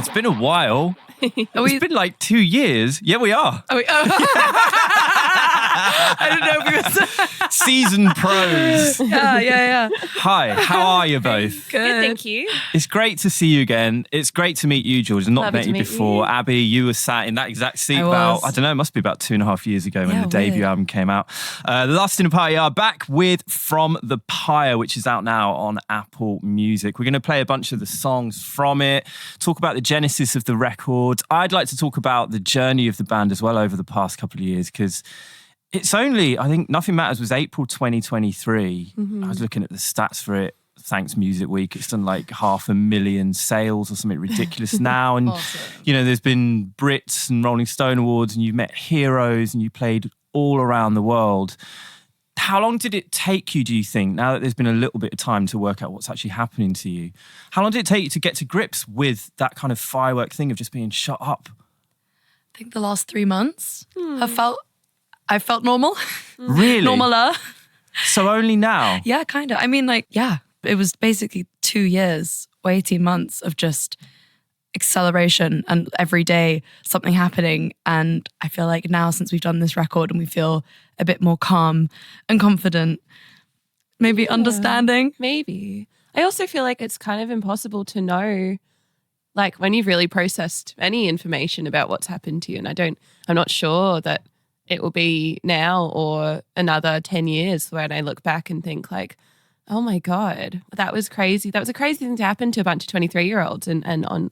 It's been a while. It's been like 2 years. Yeah, we are. I don't know if we were... Seasoned pros. Yeah. Hi, how are you both? Good, thank you. It's great to see you again. It's great to meet you, George. I've not met you before. Abby, you were sat in that exact seat I don't know, it must be about 2.5 years ago when the debut album came out. The Last Dinner Party are back with From the Pyre, which is out now on Apple Music. We're going to play a bunch of the songs from it, talk about the genesis of the record. I'd like to talk about the journey of the band as well over the past couple of years, because it's only, I think Nothing Matters was April 2023. I was looking at the stats for it. Thanks Music Week. It's done like 500,000 sales or something ridiculous now. And, you know, there's been Brits and Rolling Stone Awards and you've met heroes and you played all around the world. How long did it take you, do you think, now that there's been a little bit of time to work out what's actually happening to you? How long did it take you to get to grips with that kind of firework thing of just being shut up? I think the last 3 months I felt normal. Really? Normaler. So only now? Yeah, kind of. I mean, it was basically 2 years or 18 months of just acceleration and every day something happening. And I feel like now, since we've done this record and we feel a bit more calm and confident, maybe understanding. Maybe. I also feel like it's kind of impossible to know, like, when you've really processed any information about what's happened to you. And I'm not sure that it will be now or another 10 years when I look back and think like, oh my God, that was crazy. That was a crazy thing to happen to a bunch of 23-year-olds and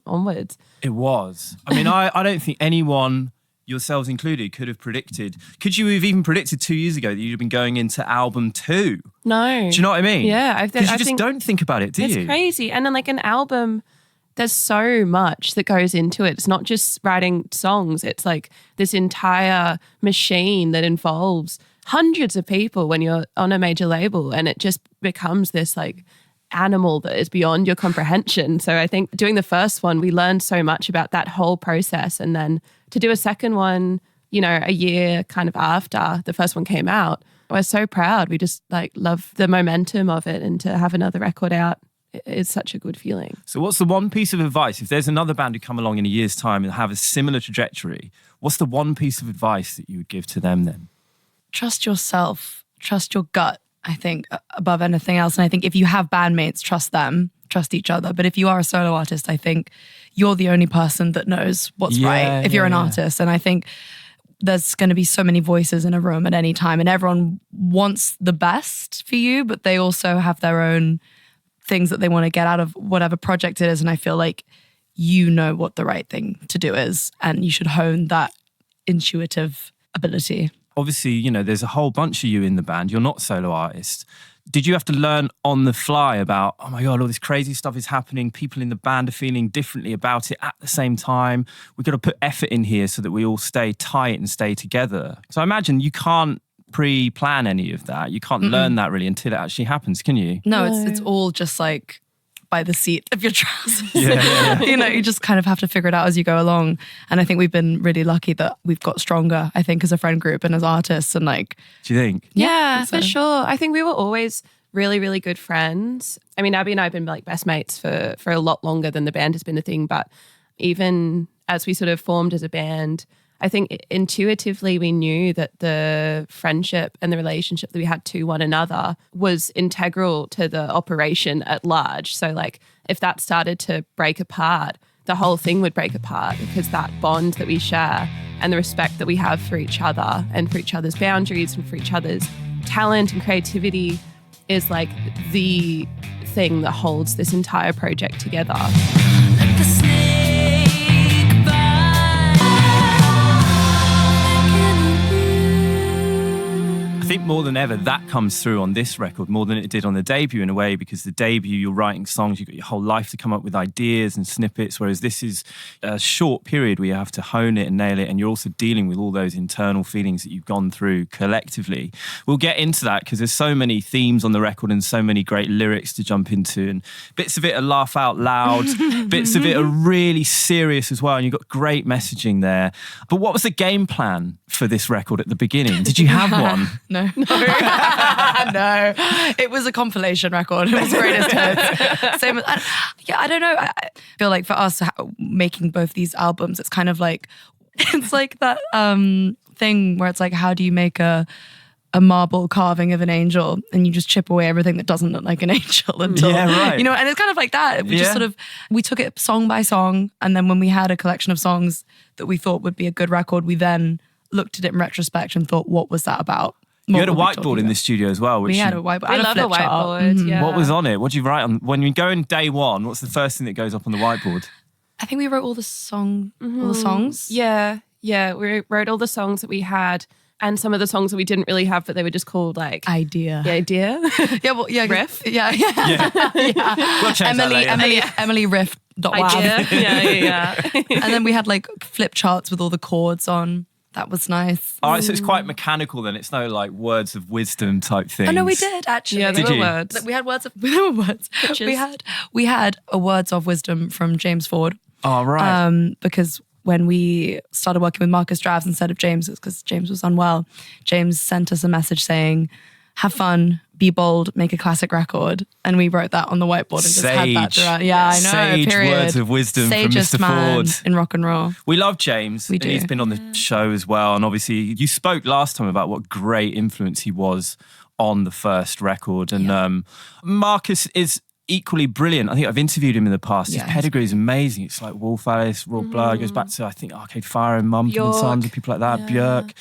onwards. It was. I mean, I don't think anyone, yourselves included, could have predicted. Could you have even predicted 2 years ago that you'd have been going into album 2? No. Do you know what I mean? Yeah. Because you just don't think about it, do you? It's crazy. And then like an album, there's so much that goes into it. It's not just writing songs. It's like this entire machine that involves hundreds of people when you're on a major label, and it just becomes this like animal that is beyond your comprehension. So I think doing the first one, we learned so much about that whole process. And then to do a second one, you know, a year kind of after the first one came out, we're so proud. We just like love the momentum of it, and to have another record out, it's such a good feeling. So what's the one piece of advice, if there's another band who come along in a year's time and have a similar trajectory, what's the one piece of advice that you would give to them then? Trust yourself, trust your gut, I think, above anything else. And I think if you have bandmates, trust them, trust each other. But if you are a solo artist, I think you're the only person that knows what's right if you're an artist. And I think there's going to be so many voices in a room at any time, and everyone wants the best for you, but they also have their own things that they want to get out of whatever project it is. And I feel like you know what the right thing to do is, and you should hone that intuitive ability. Obviously, you know, there's a whole bunch of you in the band. You're not solo artists. Did you have to learn on the fly about, oh my God, all this crazy stuff is happening. People in the band are feeling differently about it at the same time. We've got to put effort in here so that we all stay tight and stay together. So I imagine you can't pre-plan any of that. You can't learn that really until it actually happens, can you? No, it's all just like by the seat of your trousers. Yeah. You know, you just kind of have to figure it out as you go along. And I think we've been really lucky that we've got stronger, I think, as a friend group and as artists. And like, do you think? Yeah, for sure. I think we were always really, really good friends. I mean, Abby and I have been like best mates for a lot longer than the band has been a thing. But even as we sort of formed as a band, I think intuitively we knew that the friendship and the relationship that we had to one another was integral to the operation at large. So like if that started to break apart, the whole thing would break apart, because that bond that we share and the respect that we have for each other and for each other's boundaries and for each other's talent and creativity is like the thing that holds this entire project together. Let the snake bite. I think more than ever, that comes through on this record more than it did on the debut in a way, because the debut, you're writing songs, you've got your whole life to come up with ideas and snippets, whereas this is a short period where you have to hone it and nail it, and you're also dealing with all those internal feelings that you've gone through collectively. We'll get into that because there's so many themes on the record and so many great lyrics to jump into, and bits of it are laugh out loud, bits of it are really serious as well, and you've got great messaging there. But what was the game plan for this record at the beginning? Did you have one? No. No, it was a compilation record. It was greatest hits. Same. I don't know. I feel like for us making both these albums, it's kind of like that thing where it's like, how do you make a marble carving of an angel, and you just chip away everything that doesn't look like an angel until, and it's kind of like that. We just we took it song by song, and then when we had a collection of songs that we thought would be a good record, we then looked at it in retrospect and thought, what was that about? You had a whiteboard in the studio as well. We had a whiteboard. I love a whiteboard. Yeah. What was on it? What did you write on? When you go in day one, what's the first thing that goes up on the whiteboard? I think we wrote all the songs. Yeah. We wrote all the songs that we had, and some of the songs that we didn't really have, but they were just called like idea. The idea. Riff. Yeah. We'll change that later. Emily riff. Idea. Yeah. And then we had like flip charts with all the chords on. That was nice. All right, so it's quite mechanical then. It's no like words of wisdom type things. Oh no, we did actually. Yeah, Did there you? were words. We had words. We had a words of wisdom from James Ford. Oh right. Because when we started working with Marcus Dravs instead of James, it's because James was unwell. James sent us a message saying, have fun, be bold, make a classic record. And we wrote that on the whiteboard and just had that throughout. Yeah, I know. Sage period. words of wisdom Sagest from Mr. man Ford. in rock and roll. We love James. We do. He's been on the show as well. And obviously you spoke last time about what great influence he was on the first record. And Marcus is equally brilliant. I think I've interviewed him in the past. His pedigree is amazing. It's like Wolf Alice, Royal Blood, goes back to I think Arcade Fire and Mumford and Sons and people like that, Björk.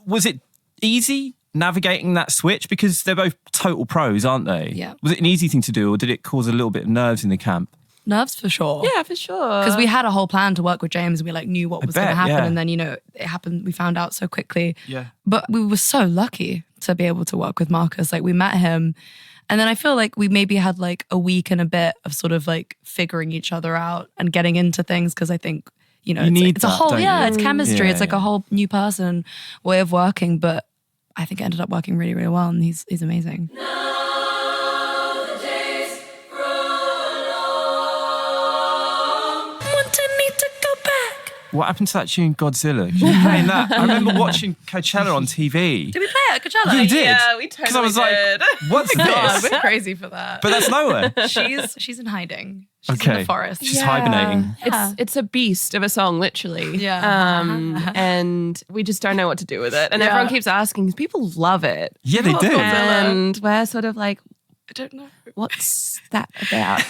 Was it easy navigating that switch? Because they're both total pros, aren't they? Yeah. Was it an easy thing to do, or did it cause a little bit of nerves in the camp? Nerves for sure. Yeah, for sure. Because we had a whole plan to work with James and we like knew what was going to happen. yeah. And then, it happened. We found out so quickly. Yeah. But we were so lucky to be able to work with Marcus. Like we met him. And then I feel like we maybe had like a week and a bit of sort of like figuring each other out and getting into things. Because I think, it's a whole, it's chemistry. It's like a whole new person, way of working. But I think it ended up working really, really well. And he's amazing. What happened to that tune, Godzilla? You were playing that. I remember watching Coachella on TV. Did we play it at Coachella? You did? Yeah, we totally Because I was did. like, what's God, this? we're crazy for that. But that's nowhere. She's in hiding. She's in the forest. She's hibernating. It's a beast of a song, literally. Yeah. And we just don't know what to do with it. And everyone keeps asking, because people love it. Yeah, they do. And we're sort of like, I don't know. what's that about?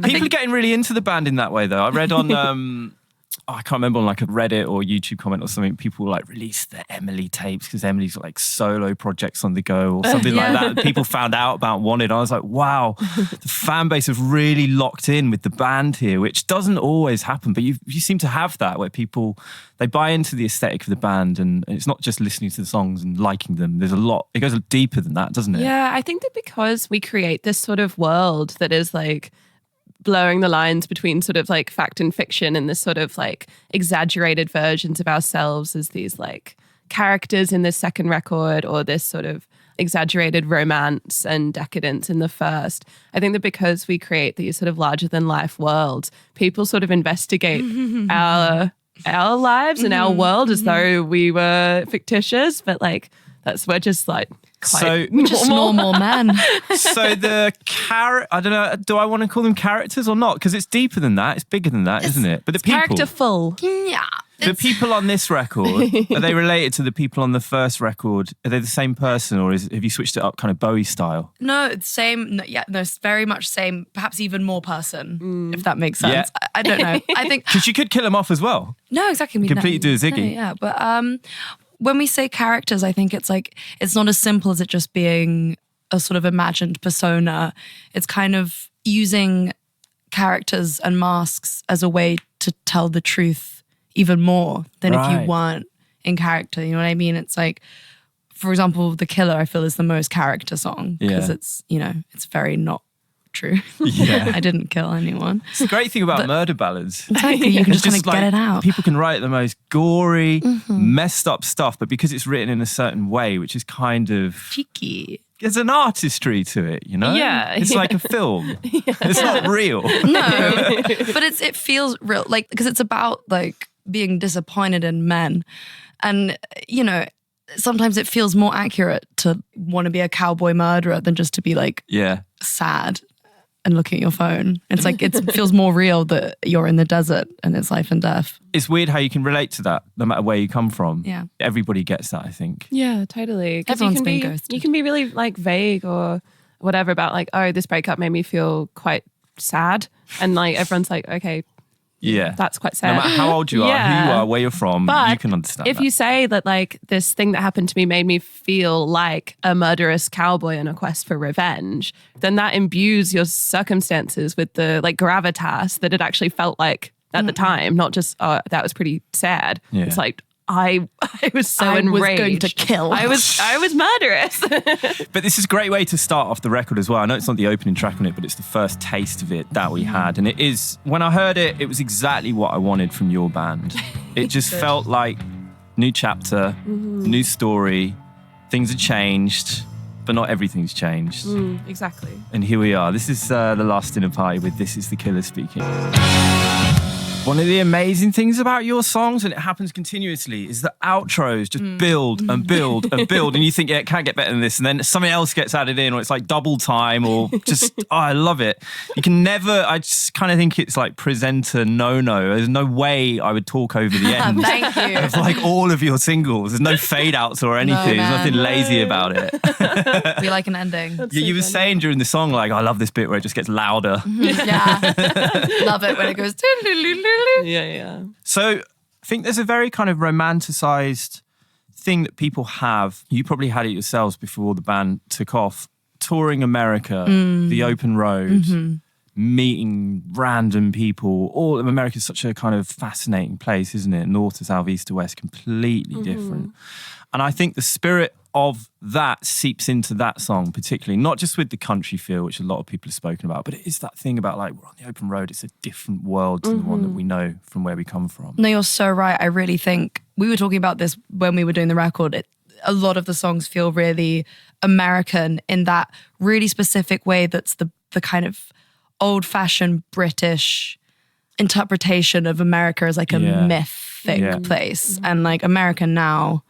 People are getting really into the band in that way, though. I read on... I can't remember on like a Reddit or YouTube comment or something, people like release the Emily tapes because Emily's got like solo projects on the go or something like that. People found out about Wanted. I was like, wow, the fan base have really locked in with the band here, which doesn't always happen. But you seem to have that where people, they buy into the aesthetic of the band and it's not just listening to the songs and liking them. There's a lot, it goes deeper than that, doesn't it? Yeah, I think that because we create this sort of world that is like blurring the lines between sort of like fact and fiction and this sort of like exaggerated versions of ourselves as these like characters in this second record or this sort of exaggerated romance and decadence in the first. I think that because we create these sort of larger than life worlds, people sort of investigate our lives and our world as though we were fictitious, but like we're just like quite just normal men. So the I don't know, do I want to call them characters or not? Because it's deeper than that. It's bigger than that, isn't it? But the people, characterful. Yeah. the people on this record, are they related to the people on the first record? Are they the same person, or have you switched it up kind of Bowie style? No, it's same. No, it's very much same. Perhaps even more person, if that makes sense. Yeah. I don't know. I think Because you could kill him off as well. no, exactly. Completely do a Ziggy. Yeah, but when we say characters, I think it's like it's not as simple as it just being a sort of imagined persona. It's kind of using characters and masks as a way to tell the truth even more than if you weren't in character. You know what I mean? It's like, for example, The Killer, I feel is the most character song because it's, it's very not true. Yeah. I didn't kill anyone. It's the great thing about murder ballads. Exactly. You can just kind of like, get it out. People can write the most gory, messed up stuff, but because it's written in a certain way, which is kind of Cheeky. There's an artistry to it, you know? Yeah. It's like a film. It's not real. No, but it feels real, like, because it's about like being disappointed in men. And, sometimes it feels more accurate to want to be a cowboy murderer than just to be like Yeah. sad and looking at your phone. It's like it feels more real that you're in the desert and it's life and death. It's weird how you can relate to that no matter where you come from. Yeah. Everybody gets that, I think. Yeah, totally. 'Cause Everyone's you can been be, ghosted. You can be really like vague or whatever about like, oh, this breakup made me feel quite sad. And like everyone's like, okay, Yeah. that's quite No sad. matter how old you are, who you are, where you're from, But you can understand if that. you say that like this thing that happened to me made me feel like a murderous cowboy on a quest for revenge, then that imbues your circumstances with the like gravitas that it actually felt like at the time, not just, oh, that was pretty sad. Yeah. It's like, I was so I was enraged. going to kill. I was murderous. But this is a great way to start off the record as well. I know it's not the opening track on it, but it's the first taste of it that we had. And it is, when I heard it, it was exactly what I wanted from your band. It just felt like new chapter, new story, things have changed, but not everything's changed. Exactly. And here we are. This is the last dinner party with This Is the Killer speaking. One of the amazing things about your songs, and it happens continuously, is the outros just build and build and build. And you think, yeah, it can't get better than this. And then something else gets added in, or it's like double time, or just, oh, I love it. You can never, I just kind of think it's like presenter no-no. There's no way I would talk over the end. Thank you. Of like all of your singles. There's no fade outs or anything. There's man. nothing lazy about it. We like an ending. Yeah, you were saying during the song, like, I love this bit where it just gets louder. Yeah. Love it when it goes. Yeah. So I think there's a very kind of romanticized thing that people have. You probably had it yourselves before the band took off. Touring America, the open road, meeting random people. All of America is such a kind of fascinating place, isn't it? North to south, east to west, completely different. And I think the spirit of that seeps into that song particularly, not just with the country feel, which a lot of people have spoken about, but it is that thing about like, we're on the open road. It's a different world to the one that we know from where we come from. No, you're so right. I really think we were talking about this when we were doing the record. A lot of the songs feel really American in that really specific way that's the kind of old-fashioned British interpretation of America as like a mythic place. And like America now,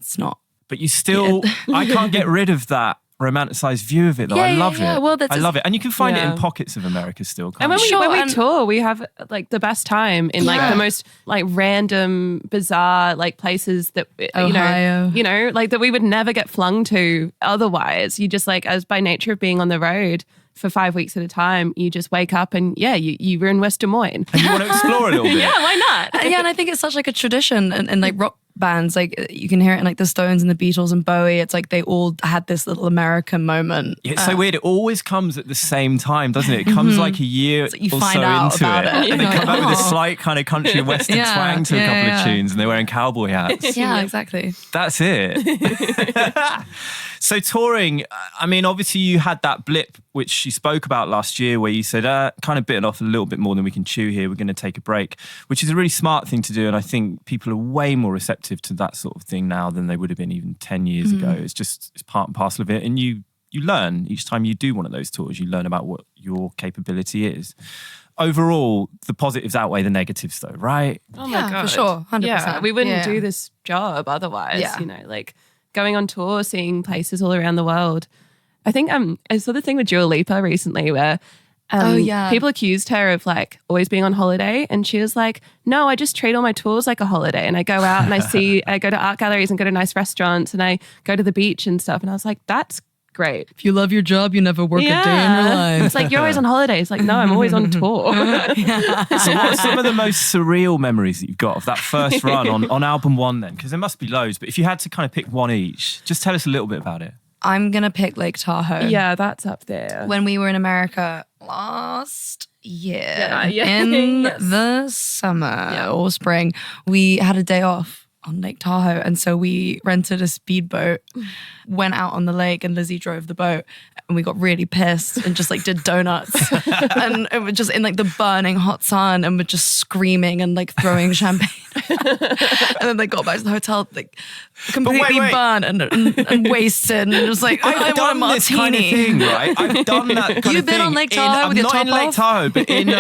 it's not. But you still, I can't get rid of that romanticized view of it though. I love it. Well, I love it. And you can find it in pockets of America still. And when can't we tour, we have like the best time in like the most like random, bizarre like places that Ohio. you know, like that we would never get flung to otherwise. You just like, as by nature of being on the road for 5 weeks at a time, you just wake up and you were in West Des Moines. And you want to explore a little bit. Yeah, why not? Yeah, and I think it's such like a tradition and like rock bands, like you can hear it in like the Stones and the Beatles and Bowie. It's like they all had this little American moment. It's so weird. It always comes at the same time, doesn't it? It comes like a year you or find so out into about it. And they You're come like, out with a "Oh." slight kind of country and western Yeah, twang to a yeah, couple yeah. of tunes, and they're wearing cowboy hats. Yeah, exactly. That's it. So touring, I mean, obviously you had that blip, which you spoke about last year, where you said, kind of bitten off a little bit more than we can chew here. We're going to take a break, which is a really smart thing to do. And I think people are way more receptive to that sort of thing now than they would have been even 10 years ago. It's part and parcel of it. And you learn each time you do one of those tours, you learn about what your capability is. Overall, the positives outweigh the negatives though, right? Oh my Yeah, God. for sure. 100%. Yeah, we wouldn't Yeah. do this job otherwise, Yeah. you know, like going on tour, seeing places all around the world. I think I saw the thing with Dua Lipa recently where people accused her of like always being on holiday, and she was like, no, I just treat all my tours like a holiday, and I go out and I go to art galleries and go to nice restaurants and I go to the beach and stuff. And I was like, that's great. If you love your job, you never work a day in your life. It's like, you're always on holiday. It's like, no, I'm always on tour. So what are some of the most surreal memories that you've got of that first run on album one then? Because there must be loads, but if you had to kind of pick one each, just tell us a little bit about it. I'm going to pick Lake Tahoe. Yeah, that's up there. When we were in America last year Yeah. in Yes. the summer or spring, we had a day off on Lake Tahoe. And so we rented a speedboat, went out on the lake, and Lizzie drove the boat. And we got really pissed and just like did donuts. And it was just in like the burning hot sun, and we're just screaming and like throwing champagne. And then they got back to the hotel like completely wait. burned and wasted. And it was like, I want a done this kind of martini. thing, right? I've done that kind of thing. You've been on Lake Tahoe with your not top in Lake off? Tahoe, but in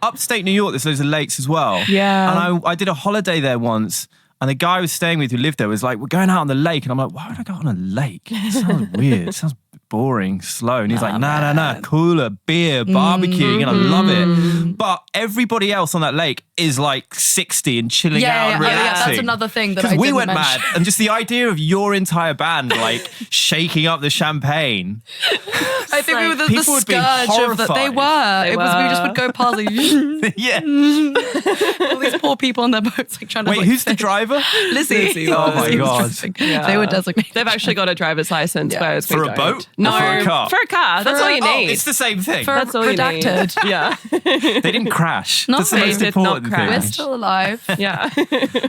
upstate New York, there's loads of lakes as well. Yeah. And I did a holiday there once. And the guy I was staying with who lived there was like, we're going out on the lake. And I'm like, why would I go on a lake? It sounds weird. It sounds boring, slow. And he's like, no, cooler, beer, barbecue. You're going to love it. But everybody else on that lake is like 60 and chilling out and relaxing. Yeah, that's another thing that I we didn't went mention. mad. And just the idea of your entire band like shaking up the champagne. I think we were the people would be scourge of that. They were. They It was, we were. just would go past like, Yeah. all these poor people on their boats like trying to Wait, like, who's the driver? Lizzie. Oh my Lizzie was God. driving. Yeah. They were designated. They've actually got a driver's license, whereas For we a don't. boat? No, Or for a car? For a car. That's all you Oh, need. it's the same thing. For That's all you need. redacted. Yeah. They didn't crash. No, That's the they most did not important crash. We're thing. still alive. Yeah.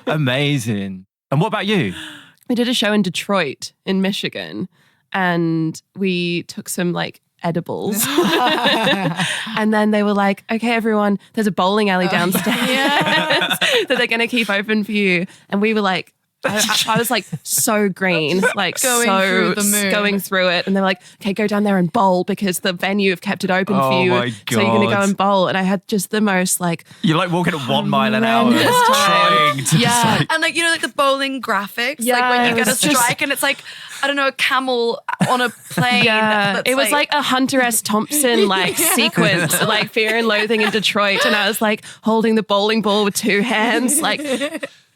Amazing. And what about you? We did a show in Detroit in Michigan and we took some like edibles. And then they were like, okay, everyone, there's a bowling alley downstairs that they're going to keep open for you. And we were like, I was like so green, like Going through the moon. going through it. And they were like, okay, go down there and bowl because the venue have kept it open Oh for you. my So you're going to go God. and bowl. And I had just the most like, You're like walking at 1 mile an hour, Horrendous trying to just Yeah. like, And like, you know, like the bowling graphics, Yeah, like when it you get a was just- strike and it's like, I don't know, a camel on a plane. that's it was like a Hunter S. Thompson like sequence, like Fear and Loathing in Detroit. And I was like holding the bowling ball with two hands, like,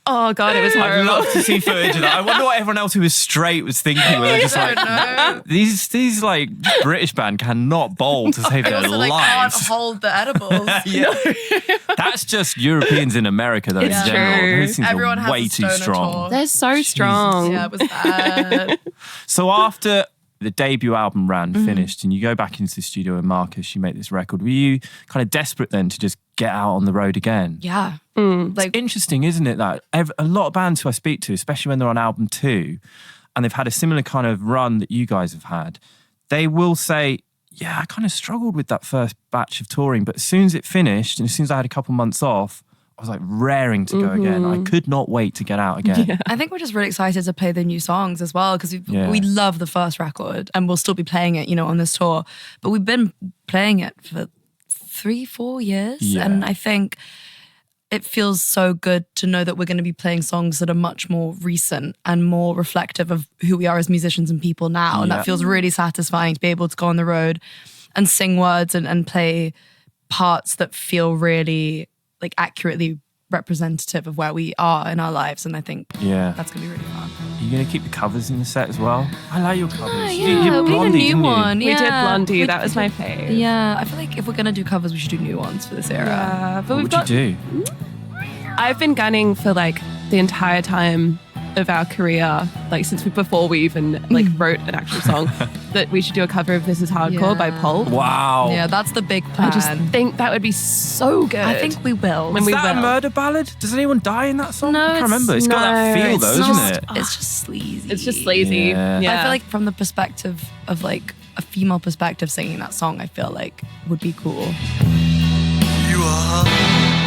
oh God, it was I'd horrible. love to see footage of that. I wonder what everyone else who was straight was thinking. Where they're just like, know. these like British band cannot bowl to save their also like can't lives. hold the edibles. Yeah. That's just Europeans in America, though. It's in general. true. Those things Everyone are has way a too stoner strong. tour. They're so strong. Yeah, it was bad. So after the debut album ran Mm-hmm. finished and you go back into the studio and Marcus, you make this record, were you kind of desperate then to just get out on the road again? Yeah. Like, interesting, isn't it, that a lot of bands who I speak to, especially when they're on album 2 and they've had a similar kind of run that you guys have had, they will say, yeah, I kind of struggled with that first batch of touring, but as soon as it finished and as soon as I had a couple months off, I was like raring to go again. I could not wait to get out again. I think we're just really excited to play the new songs as well because Yeah. we love the first record and we'll still be playing it, you know, on this tour. But we've been playing it for 3-4 years. Yeah. And I think it feels so good to know that we're going to be playing songs that are much more recent and more reflective of who we are as musicians and people now. And Yeah. that feels really satisfying to be able to go on the road and sing words and play parts that feel really like accurately representative of where we are in our lives. And I think Yeah. that's going to be really fun. Are you going to keep the covers in the set as well? I like your covers. You yeah, did we need a Blondie, new didn't you? one. We did Yeah. Blondie. We- That was my fave. Yeah, I feel like if we're going to do covers, we should do new ones for this era. But What we've would got. you do? I've been gunning for like the entire time of our career, like since before we even like wrote an actual song, that we should do a cover of "This Is Hardcore" by Yeah. Pulp. Wow. Yeah, that's the big plan. I just think that would be so good. I think we will. When Is we that a will. murder ballad? Does anyone die in that song? No, I can't it's- remember. It's got that no, feel it's though, not. isn't it? It's just sleazy. It's just lazy. Yeah. Yeah. I feel like from the perspective of like a female perspective singing that song, I feel like would be cool.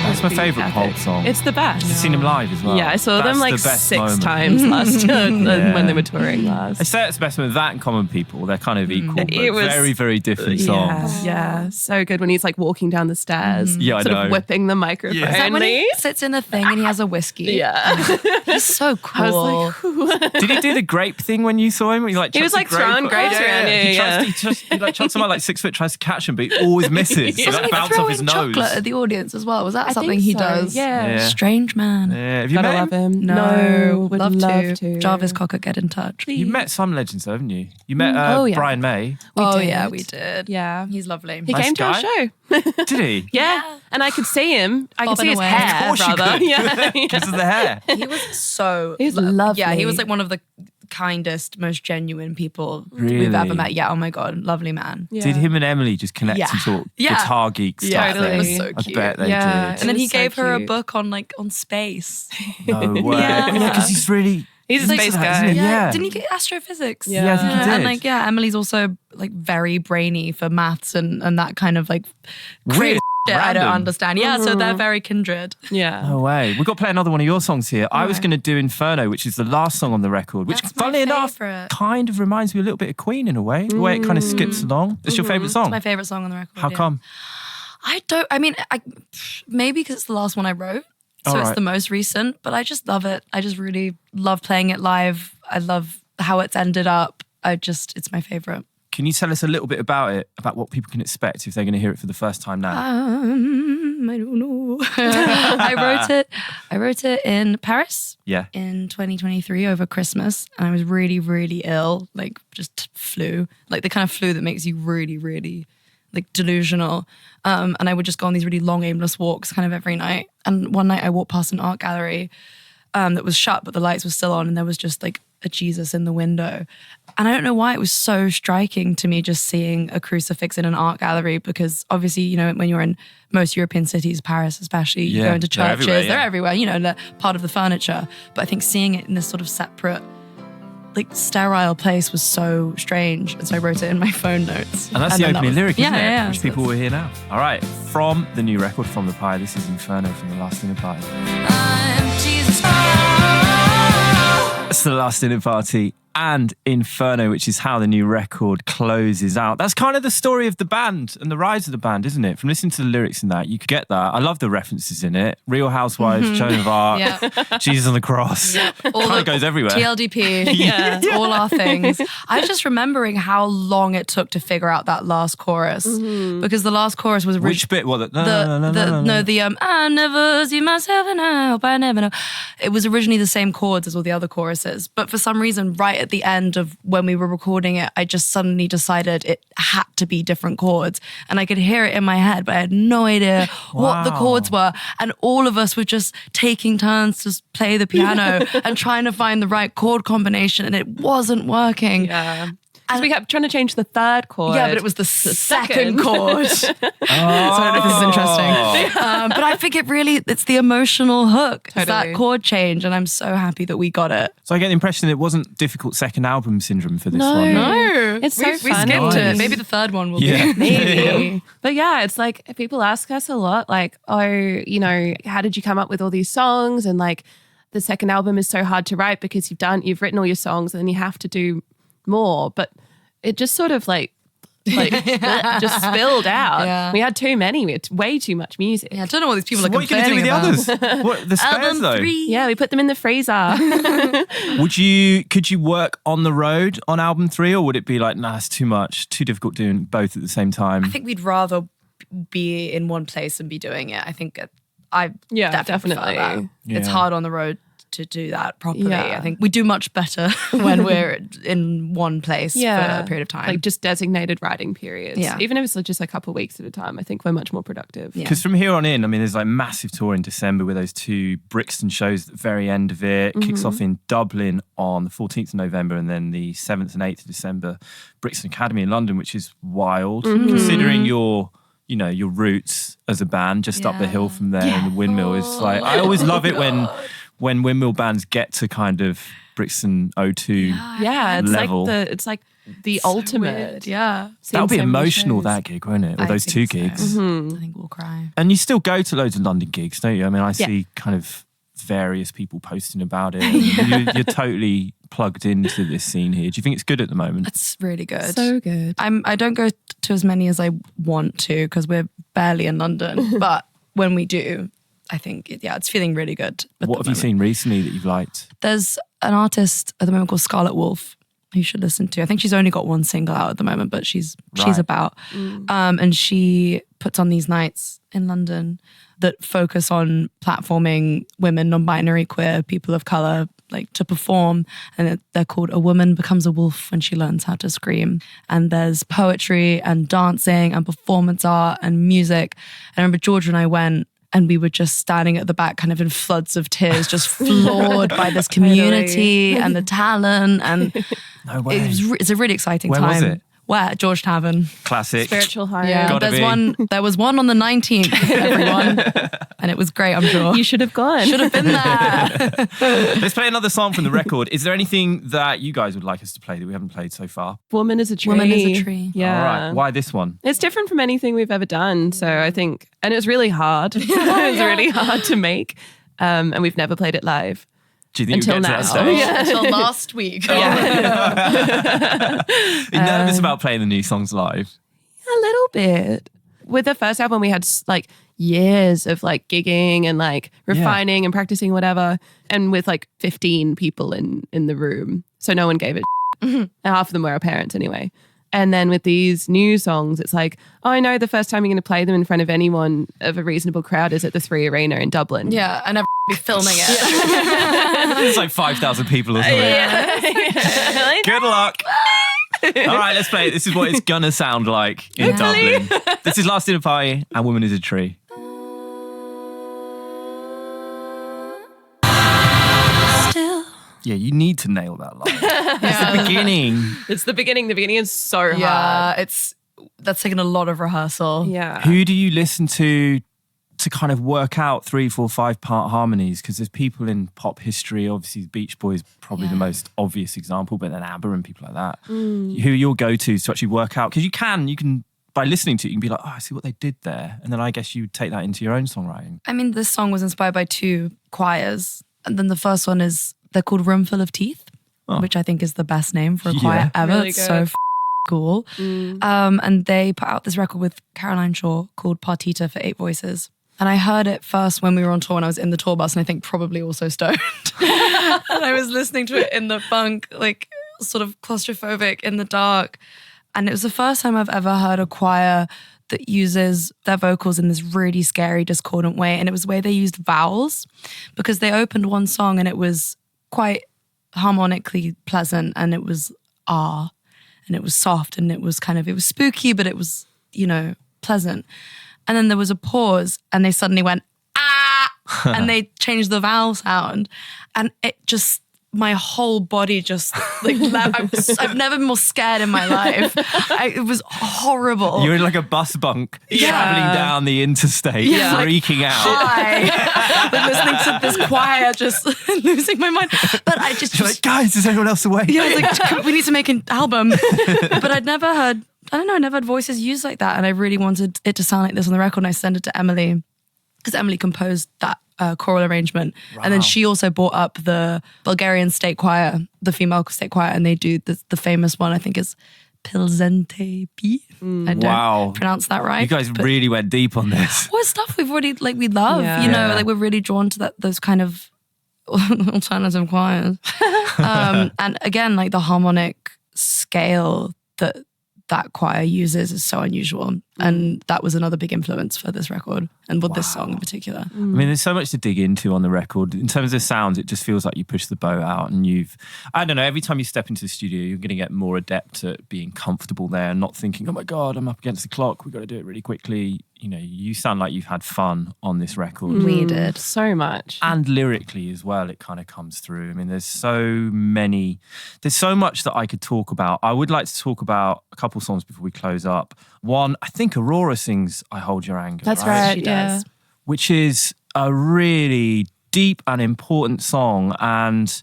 That's my Be favourite epic. Pulp song. It's the best. You've seen him live as well. Yeah, I saw That's them like the best 6 moment. times last when they were touring I last. say it's the best with that and Common People. They're kind of equal, but It was- very, very different songs. Yeah, so good when he's like walking down the stairs, Yeah, I sort know. of whipping the microphone. Yeah. Is Is that when he sits in a thing and he has a whiskey? Yeah. He's so I cool. was like, Did he do the grape thing when you saw him? He like He was, chucks like, a grape throwing grapes around, yeah, He like chucks someone like 6 foot, tries to catch him, but he always misses. So Doesn't that he bounce throw off his in nose. chocolate at the audience as well? Was that I something think he so, does? Yeah. Yeah. Strange man. Yeah. Have you Gotta met love him? him. No, would love love to. to. Jarvis Cocker, get in touch. You've met some legends, though, haven't you? You met Oh, yeah. Brian May. Oh did. yeah, we did. Yeah. He's lovely. He Nice came to our guy. show. Did he? Yeah. And I could see him. I could Bobbing see his away. hair, Of course you rather. could. Yeah. Because of the hair. He was so He was Yeah, he lovely. was like one of the kindest, most genuine people Really? we've ever met. Yeah, oh my God, lovely man. Yeah. Did him and Emily just connect Yeah. and talk Yeah. guitar geek stuff? Yeah, Totally. then? It was so I cute. bet they Yeah. did. And then It he was so gave her a cute. book on space. No way. Yeah. Yeah, because he's really... He's a into space that, guy. isn't he? Yeah. Didn't he get astrophysics? Yeah. Yeah, I think he did. And like, yeah, Emily's also like very brainy for maths and that kind of like Weird. crazy shit I don't Random. understand. Yeah, so they're very kindred. Yeah. No way. We've got to play another one of your songs here. I was going to do Inferno, which is the last song on the record, which, That's my funnily enough, favourite. kind of reminds me a little bit of Queen in a way, the way it kind of skips along. It's your favourite song? My favorite song on the record. How yeah. come? Maybe because it's the last one I wrote. So it's the most recent, but I just love it. I just really love playing it live. I love how it's ended up. It's my favorite. Can you tell us a little bit about it, about what people can expect if they're going to hear it for the first time now? I don't know. I wrote it in Paris. Yeah. In 2023 over Christmas, and I was really, really ill, like just flu, like the kind of flu that makes you really, really like delusional. And I would just go on these really long, aimless walks kind of every night. And one night I walked past an art gallery that was shut, but the lights were still on, and there was just like a Jesus in the window. And I don't know why it was so striking to me just seeing a crucifix in an art gallery, because obviously, you know, when you're in most European cities, Paris especially, you go into churches, they're everywhere, you know, they're part of the furniture. But I think seeing it in this sort of separate, like sterile place was so strange. And so I wrote it in my phone notes. And that's the opening lyric, isn't it? Yeah. Which people will hear now. All right, from the new record, From the Pie, this is Inferno from The Last Dinner Party. I'm Jesus. That's The Last Dinner Party and Inferno, which is how the new record closes out. That's kind of the story of the band and the rise of the band, isn't it? From listening to the lyrics in that, you could get that. I love the references in it. Real Housewives, Joan of Arc, Jesus on the Cross. Yeah. Kind of goes everywhere. TLDP, all our things. I was just remembering how long it took to figure out that last chorus, because the last chorus was Which bit? What? I never see myself and I hope I never know. It was originally the same chords as all the other choruses, but for some reason, right at the end of when we were recording it, I just suddenly decided it had to be different chords, and I could hear it in my head, but I had no idea what the chords were. And all of us were just taking turns to play the piano and trying to find the right chord combination, and it wasn't working. Yeah. And we kept trying to change the third chord. Yeah, but it was the second chord. So I don't know if this is interesting. But I think it's the emotional hook. It's that chord change, and I'm so happy that we got it. So I get the impression it wasn't difficult second album syndrome for this one. No. It's so we funny. skipped it. Maybe the third one will Yeah. be. Maybe. But yeah, it's like people ask us a lot, like, oh, you know, how did you come up with all these songs? And like the second album is so hard to write because you've written all your songs and then you have to do more. But it just sort of like just spilled out. Yeah. We had too many. We had way too much music. Yeah, I don't know what these people So are what are you going to do complaining with the about. others? What, the spares Album though? 3. Yeah, we put them in the freezer. Could you work on the road on album 3, or would it be like, nah, it's too much, too difficult doing both at the same time? I think we'd rather be in one place and be doing it. I think I definitely prefer that. It's Yeah. hard on the road to do that properly. Yeah. I think we do much better when we're in one place for a period of time. Like just designated writing periods. Yeah. Even if it's just a couple of weeks at a time, I think we're much more productive. Yeah. Because from here on in, I mean, there's like massive tour in December with those 2 Brixton shows at the very end of it. Kicks off in Dublin on the 14th of November, and then the 7th and 8th of December, Brixton Academy in London, which is wild. Considering your roots as a band just up the hill from there in the Windmill is like, I always love it when Windmill bands get to kind of Brixton O2 Yeah, it's level. like the ultimate. Weird. Yeah. That would be so many emotional, shows. that gig, won't it? Or I those 2 think so. gigs. I think we'll cry. And you still go to loads of London gigs, don't you? I mean, I see kind of various people posting about it. You're totally plugged into this scene here. Do you think it's good at the moment? It's really good. So good. I don't go to as many as I want to because we're barely in London. But when we do, I think it's feeling really good. What have you seen recently that you've liked? There's an artist at the moment called Scarlet Wolf who you should listen to. I think she's only got one single out at the moment, but she's about. And she puts on these nights in London that focus on platforming women, non-binary, queer, people of colour, like to perform. And they're called A Woman Becomes a Wolf When She Learns How to Scream. And there's poetry and dancing and performance art and music. And I remember Georgia and I went, and we were just standing at the back kind of in floods of tears, just floored by this community and the talent. And No way. it's a really exciting Where time. was it? Where? George Tavern. Classic. Spiritual home. Yeah, Gotta be. there was one on the 19th, everyone. And it was great, I'm sure. You should have gone. Should have been there. Let's play another song from the record. Is there anything that you guys would like us to play that we haven't played so far? Woman is a Tree. Woman is a Tree. Yeah. All right. Why this one? It's different from anything we've ever done. So I think, and it was really hard. It was really hard to make. And we've never played it live. Do you think Until you'll get now. to that stage? Yeah. Until last week. Are you nervous about playing the new songs live? A little bit. With the first album, we had like, years of like gigging and like refining and practicing whatever, and with like 15 people in the room. So no one gave it and half of them were our parents anyway. And then with these new songs, it's like, oh, I know the first time you're going to play them in front of anyone of a reasonable crowd is at the 3 Arena in Dublin. Yeah, and I'll be filming it. It's like 5,000 people or something. Yeah. Good luck. All right, let's play it. This is what it's gonna sound like in Dublin. This is Last Dinner Party and Woman is a Tree. Still. Yeah, you need to nail that line. It's the beginning. It's the beginning. The beginning is so hard. Yeah, that's taken a lot of rehearsal. Yeah. Who do you listen to kind of work out 3, 4, 5-part harmonies? Because there's people in pop history, obviously the Beach Boys probably the most obvious example, but then ABBA and people like that. Who are your go-tos to actually work out? Because you can by listening to it, you can be like, oh, I see what they did there. And then I guess you take that into your own songwriting. I mean, this song was inspired by 2 choirs. And then the first one they're called Roomful of Teeth, which I think is the best name for a choir ever. Really it's so cool. And they put out this record with Caroline Shaw called Partita for 8 voices. And I heard it first when we were on tour, when I was in the tour bus, and I think probably also stoned. And I was listening to it in the bunk, like sort of claustrophobic in the dark. And it was the first time I've ever heard a choir that uses their vocals in this really scary, discordant way. And it was the way they used vowels, because they opened one song and it was quite harmonically pleasant, and it was and it was soft, and it was spooky, but it was, pleasant. And then there was a pause and they suddenly went, ah, and they changed the vowel sound. And it just, my whole body just like, I've never been more scared in my life. It was horrible. You're in like a bus bunk traveling down the interstate, freaking out. Hi. Like listening to this choir, just losing my mind. But I just You're like, guys, is anyone else awake? Yeah, I was like, we need to make an album. But I never heard voices used like that. And I really wanted it to sound like this on the record. And I sent it to Emily, because Emily composed that choral arrangement. Wow. And then she also brought up the Bulgarian state choir, the female state choir, and they do the famous one, I think is Pilzente P. I don't pronounce that right. You guys really went deep on this. Well, stuff we've already, we love, like we're really drawn to those kind of alternative choirs. And again, like the harmonic scale that choir uses is so unusual. And that was another big influence for this record and for this song in particular. I mean, there's so much to dig into on the record. In terms of sounds, it just feels like you push the boat out and I don't know, every time you step into the studio, you're going to get more adept at being comfortable there and not thinking, oh my God, I'm up against the clock, we've got to do it really quickly. You sound like you've had fun on this record. We did. So much. And lyrically as well, it kind of comes through. I mean, there's so much that I could talk about. I would like to talk about a couple songs before we close up. One, I think Aurora sings I Hold Your Anger. That's right, she does. Which is a really deep and important song. And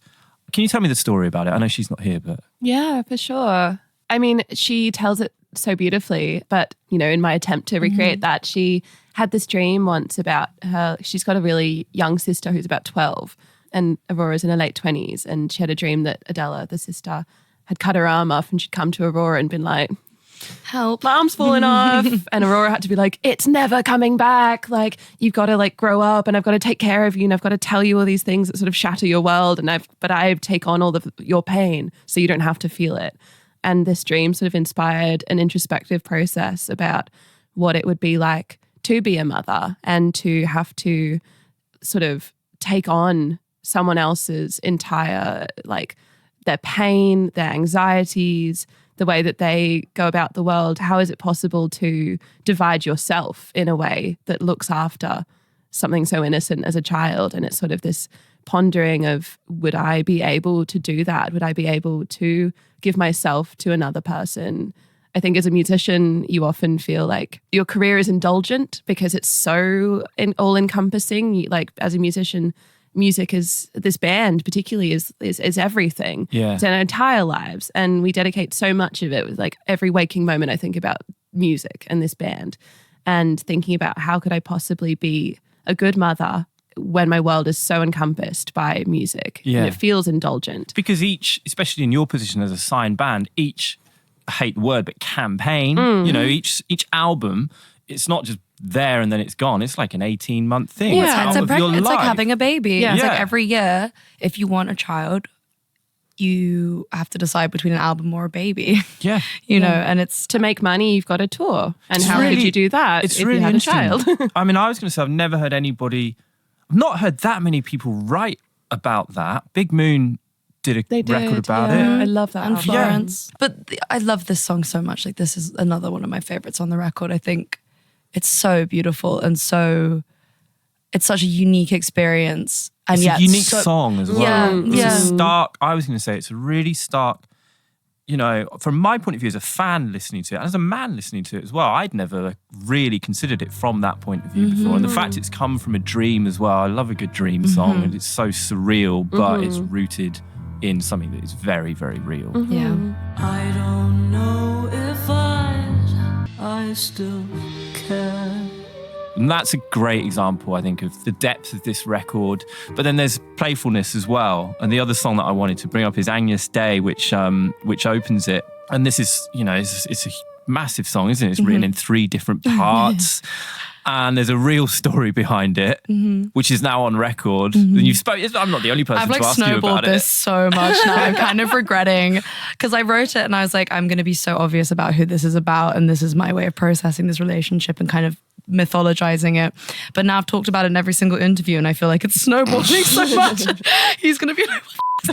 can you tell me the story about it? I know she's not here, but... Yeah, for sure. I mean, she tells it so beautifully, but, in my attempt to recreate that, she had this dream once about she's got a really young sister who's about 12, and Aurora's in her late 20s, and she had a dream that Adela, the sister, had cut her arm off, and she'd come to Aurora and been like, help, my arm's falling off. And Aurora had to be like, it's never coming back. Like, you've got to grow up, and I've got to take care of you, and I've got to tell you all these things that sort of shatter your world. But I take on all your pain so you don't have to feel it. And this dream sort of inspired an introspective process about what it would be like to be a mother and to have to sort of take on someone else's entire, their pain, their anxieties, the way that they go about the world. How is it possible to divide yourself in a way that looks after something so innocent as a child? And it's sort of this pondering of, would I be able to do that? Would I be able to give myself to another person? I think as a musician, you often feel like your career is indulgent because it's so all-encompassing. As a musician, music is, this band particularly is everything. Yeah. It's our entire lives. And we dedicate so much of it with every waking moment I think about music and this band, and thinking about how could I possibly be a good mother when my world is so encompassed by music. Yeah. And it feels indulgent. Because each, especially in your position as a signed band, I hate the word, but campaign, each album it's not just there and then it's gone. It's like an 18-month thing. Yeah, it's it's like having a baby. Yeah. It's like every year, if you want a child, you have to decide between an album or a baby. Yeah. You know, and it's To make money, you've got to tour. And It's how really- could you do that It's if really you had a interesting. child? I mean, I was going to say, I've never heard anybody, I've not heard that many people write about that. Big Moon did a record about it. I love that. and album. Florence. But I love this song so much. Like, this is another one of my favorites on the record. I think it's so beautiful and it's such a unique experience. And It's yet a unique so- song as well. Yeah, It's yeah. a stark, I was going to say, it's a really stark, you know, from my point of view as a fan listening to it, and as a man listening to it as well, I'd never really considered it from that point of view before. And the fact it's come from a dream as well, I love a good dream song, and it's so surreal, but it's rooted in something that is very, very real. Yeah. I don't know if I still care. And that's a great example, I think, of the depth of this record. But then there's playfulness as well. And the other song that I wanted to bring up is Agnus Dei, which opens it. And this is, you know, it's a massive song, isn't it? It's written in 3 different parts. And there's a real story behind it, which is now on record. And you've spoken. I'm not the only person I've to like ask you snowballed about this it. so much now. I'm kind of regretting because I wrote it and I was like, I'm going to be so obvious about who this is about. And this is my way of processing this relationship and kind of mythologizing it. But now I've talked about it in every single interview and I feel like it's snowballing so much. He's going to be like,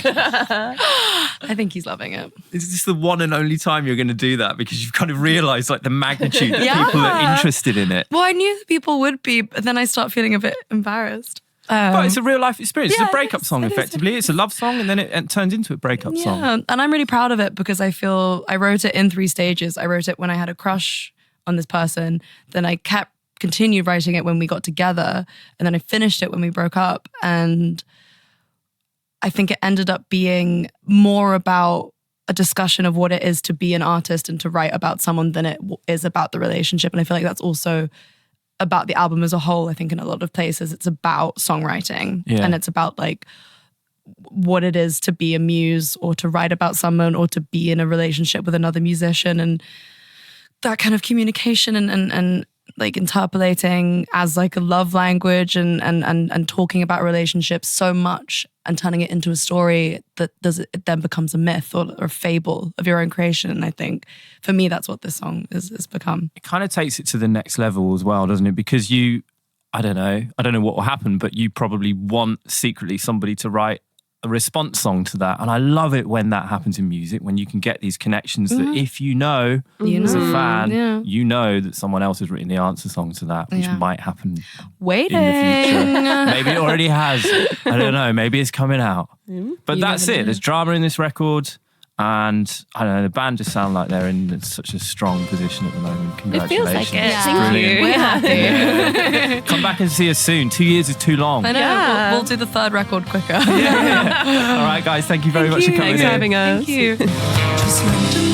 I think he's loving it. Is this the one and only time you're going to do that? Because you've kind of realised like the magnitude that Yeah. people are interested in it. Well, I knew that people would be, but then I start feeling a bit embarrassed. But it's a real life experience. yeah, It's a breakup song, it is. effectively. It's a love song, and then it turns into a breakup song. Yeah, and I'm really proud of it because I feel I wrote it in 3 stages. I wrote it when I had a crush on this person, then I continued writing it when we got together, and then I finished it when we broke up. And I think it ended up being more about a discussion of what it is to be an artist and to write about someone than it is about the relationship. And I feel like that's also about the album as a whole. I think in a lot of places it's about songwriting and it's about like what it is to be a muse or to write about someone or to be in a relationship with another musician, and that kind of communication and like interpolating as like a love language and talking about relationships so much and turning it into a story that it then becomes a myth or a fable of your own creation. And I think for me, that's what this song has become. It kind of takes it to the next level as well, doesn't it? Because I don't know what will happen, but you probably want secretly somebody to write a response song to that. And I love it when that happens in music, when you can get these connections that if you know as a fan, you know that someone else has written the answer song to that, which might happen Waiting. in the future. Maybe it already has. I don't know. Maybe it's coming out. But that's it. There's drama in this record. And I don't know, the band just sound like they're in such a strong position at the moment. It Congratulations. feels like it. Yeah. Thank Brilliant. you. We're happy. Come back and see us soon. 2 years is too long. I know. Yeah. We'll do the 3rd record quicker. All right, guys. Thank you very much for coming Thanks in. for having us. Thank you. Just meant to